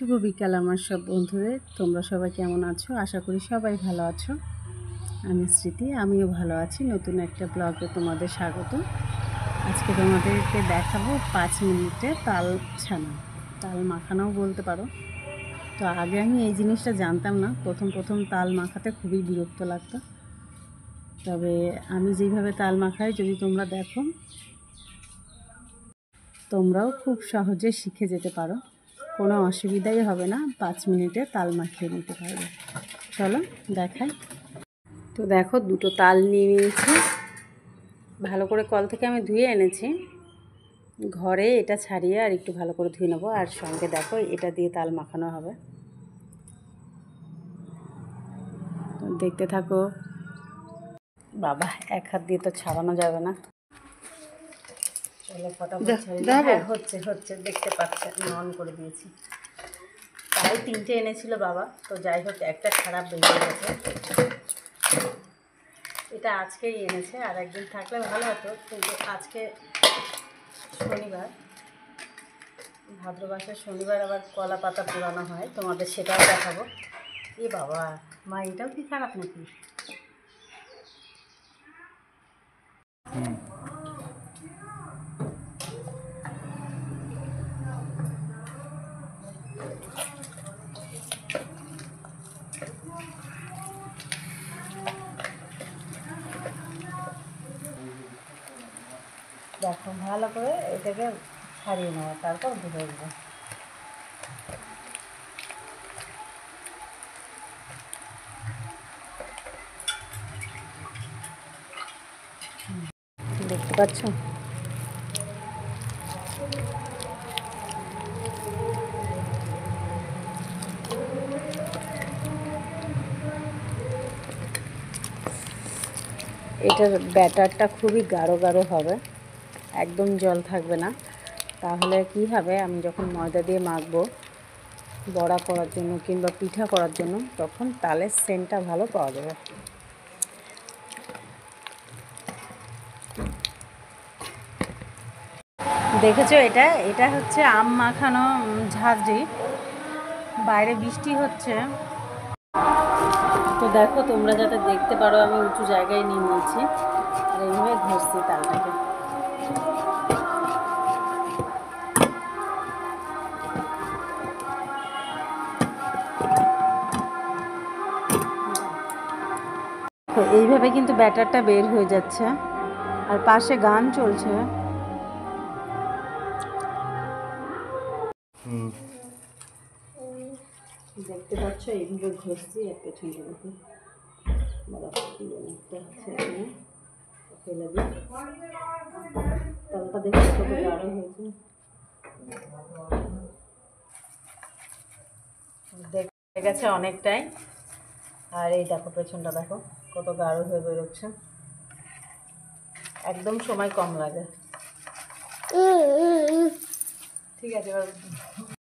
শুভ বিকাল আমার সব বন্ধুদের। তোমরা সবাই কেমন আছো? আশা করি সবাই ভালো আছো। আমি স্মৃতি, আমিও ভালো আছি। নতুন একটা ব্লগে তোমাদের স্বাগত। আজকে তোমাদেরকে দেখাবো 5 মিনিটে তাল ছানা, তাল মাখানাও বলতে পারো। তো আগে আমি এই জিনিসটা জানতাম না। প্রথম তাল মাখাতে খুবই বিরক্ত লাগতো। তবে আমি যেইভাবে তাল মাখাই, যদি তোমরা দেখো, তোমরাও খুব সহজে শিখে যেতে পারো। কোনো অসুবিধাই হবে না, 5 মিনিটে তাল মাখিয়ে নিতে পারবে। চলো দেখাই। তো দেখো, দুটো তাল নিয়ে নিয়েছি। ভালো করে কল থেকে আমি ধুয়ে এনেছি। ঘরে এটা ছাড়িয়ে আর একটু ভালো করে ধুয়ে নেবো। আর সঙ্গে দেখো, এটা দিয়ে তাল মাখানো হবে। দেখতে থাকো। বাবা, এক হাত দিয়ে তো ছাড়ানো যাবে না। চলো ফটাফট ছাড়িয়ে। হ্যাঁ, হচ্ছে দেখতে পাচ্ছেন, অন করে দিয়েছি। তাই 3টে এনেছিল বাবা। তো যাই হোক, একটা খারাপ বেরিয়ে গেছে। এটা আজকেই এনেছে, আর একদিন থাকলে ভালো হতো, কিন্তু আজকে শনিবার, ভাদ্র মাসের শনিবার আবার কলা পাতা পোড়ানো হয়, তোমাদের সেটাও দেখাবো। এ বাবা, মা এটাও কি খারাপ নাকি? দেখো, ভালো করে এটাকে ছাড়িয়ে নেওয়া, তারপর ধুয়ে দেবো। দেখতে পাচ্ছ? এটার ব্যাটারটা খুবই গাঢ় হবে, একদম জল থাকবে না। তাহলে কি হবে, আমি যখন ময়দা দিয়ে মাখবো বড়া করার জন্য কিংবা পিঠা করার জন্য, তখন তালের সেন্টটা ভালো পাওয়া যাবে। দেখেছো, এটা হচ্ছে আম মাখানো ঝাঁঝরি। বাইরে বৃষ্টি হচ্ছে। তো দেখো, তোমরা যাতে দেখতে পারো, আমি উঁচু জায়গায় নিয়ে নিয়েছি আর এইভাবে ঘষছি তালটাকে। তো এইভাবে কিন্তু ব্যাটারটা বের হয়ে যাচ্ছে, আর পাশে গান চলছে। দেখতে পাচ্ছ, এইভাবে ঘষছি আর পেছনটা দেখো। বলা কি অনেকটা ছেড়ে ফেলে দিই। তালটা দেখো কত গাঢ় হয়েছে। দেখে গেছে অনেকটাই। আর এই দেখো, পেছনটা দেখো কত গাঢ় হয়ে বেরোচ্ছে। একদম সময় কম লাগে। ঠিক আছে, এবার